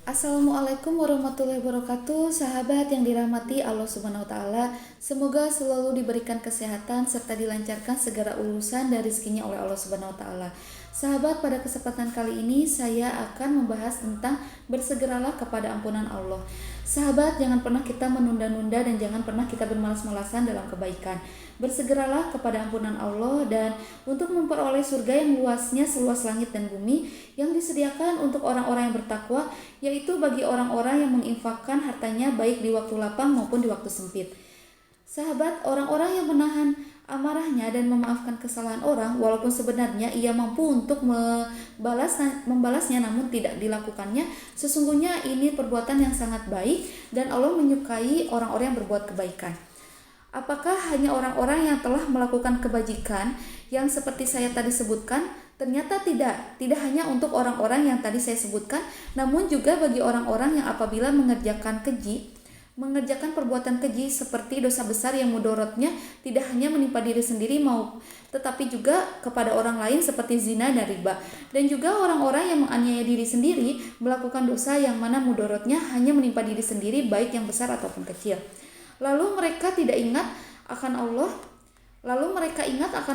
Assalamualaikum warahmatullahi wabarakatuh. Sahabat yang dirahmati Allah Subhanahu wa taala, semoga selalu diberikan kesehatan serta dilancarkan segala urusan dan rezekinya oleh Allah Subhanahu wa taala. Sahabat, pada kesempatan kali ini saya akan membahas tentang bersegeralah kepada ampunan Allah. Sahabat, jangan pernah kita menunda-nunda dan jangan pernah kita bermalas-malasan dalam kebaikan. Bersegeralah kepada ampunan Allah dan untuk memperoleh surga yang luasnya seluas langit dan bumi yang disediakan untuk orang-orang yang bertakwa, yaitu bagi orang-orang yang menginfakkan hartanya baik di waktu lapang maupun di waktu sempit. Sahabat, orang-orang yang menahan amarahnya dan memaafkan kesalahan orang walaupun sebenarnya ia mampu untuk membalasnya namun tidak dilakukannya, sesungguhnya ini perbuatan yang sangat baik dan Allah menyukai orang-orang yang berbuat kebaikan. Apakah hanya orang-orang yang telah melakukan kebajikan yang seperti saya tadi sebutkan? Ternyata tidak hanya untuk orang-orang yang tadi saya sebutkan, namun juga bagi orang-orang yang apabila mengerjakan perbuatan keji seperti dosa besar yang mudorotnya tidak hanya menimpa diri sendiri tetapi juga kepada orang lain seperti zina dan riba, dan juga orang-orang yang menganiaya diri sendiri melakukan dosa yang mana mudorotnya hanya menimpa diri sendiri baik yang besar ataupun kecil. Lalu mereka ingat akan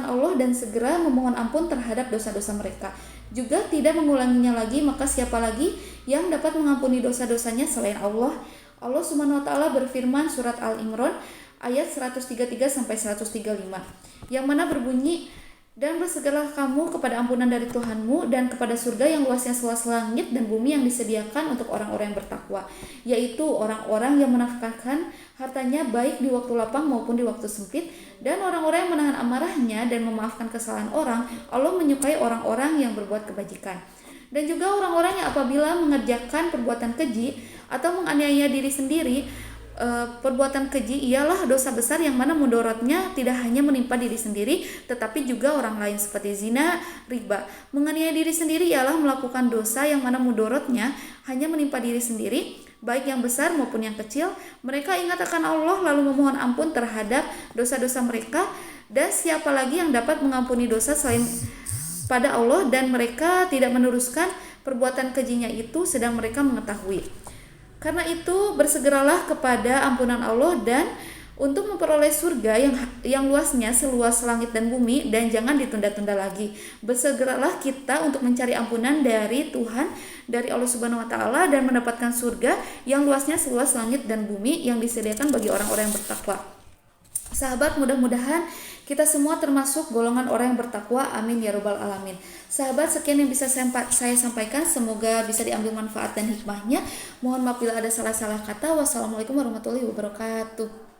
Allah dan segera memohon ampun terhadap dosa-dosa mereka. Juga tidak mengulanginya lagi, maka siapa lagi yang dapat mengampuni dosa-dosanya selain Allah? Allah Subhanahu wa taala berfirman surat Al-Imran ayat 133 sampai 135 yang mana berbunyi, dan bersegeralah kamu kepada ampunan dari Tuhanmu dan kepada surga yang luasnya seluas langit dan bumi yang disediakan untuk orang-orang yang bertakwa, yaitu orang-orang yang menafkahkan hartanya baik di waktu lapang maupun di waktu sempit, dan orang-orang yang menahan amarahnya dan memaafkan kesalahan orang. Allah menyukai orang-orang yang berbuat kebajikan. Dan juga orang-orang yang apabila mengerjakan perbuatan keji atau menganiaya diri sendiri, perbuatan keji ialah dosa besar yang mana mudorotnya tidak hanya menimpa diri sendiri tetapi juga orang lain seperti zina, riba. Menganiaya diri sendiri ialah melakukan dosa yang mana mudorotnya hanya menimpa diri sendiri baik yang besar maupun yang kecil. Mereka ingat akan Allah lalu memohon ampun terhadap dosa-dosa mereka, dan siapa lagi yang dapat mengampuni dosa selain pada Allah, dan mereka tidak meneruskan perbuatan kejinya itu sedang mereka mengetahui. Karena itu bersegeralah kepada ampunan Allah dan untuk memperoleh surga yang luasnya seluas langit dan bumi, dan jangan ditunda-tunda lagi. Bersegeralah kita untuk mencari ampunan dari Tuhan, dari Allah Subhanahu wa taala, dan mendapatkan surga yang luasnya seluas langit dan bumi yang disediakan bagi orang-orang yang bertakwa. Sahabat, mudah-mudahan kita semua termasuk golongan orang yang bertakwa. Amin ya rabbal alamin. Sahabat, sekian yang bisa saya sampaikan. Semoga bisa diambil manfaat dan hikmahnya. Mohon maaf bila ada salah-salah kata. Wassalamualaikum warahmatullahi wabarakatuh.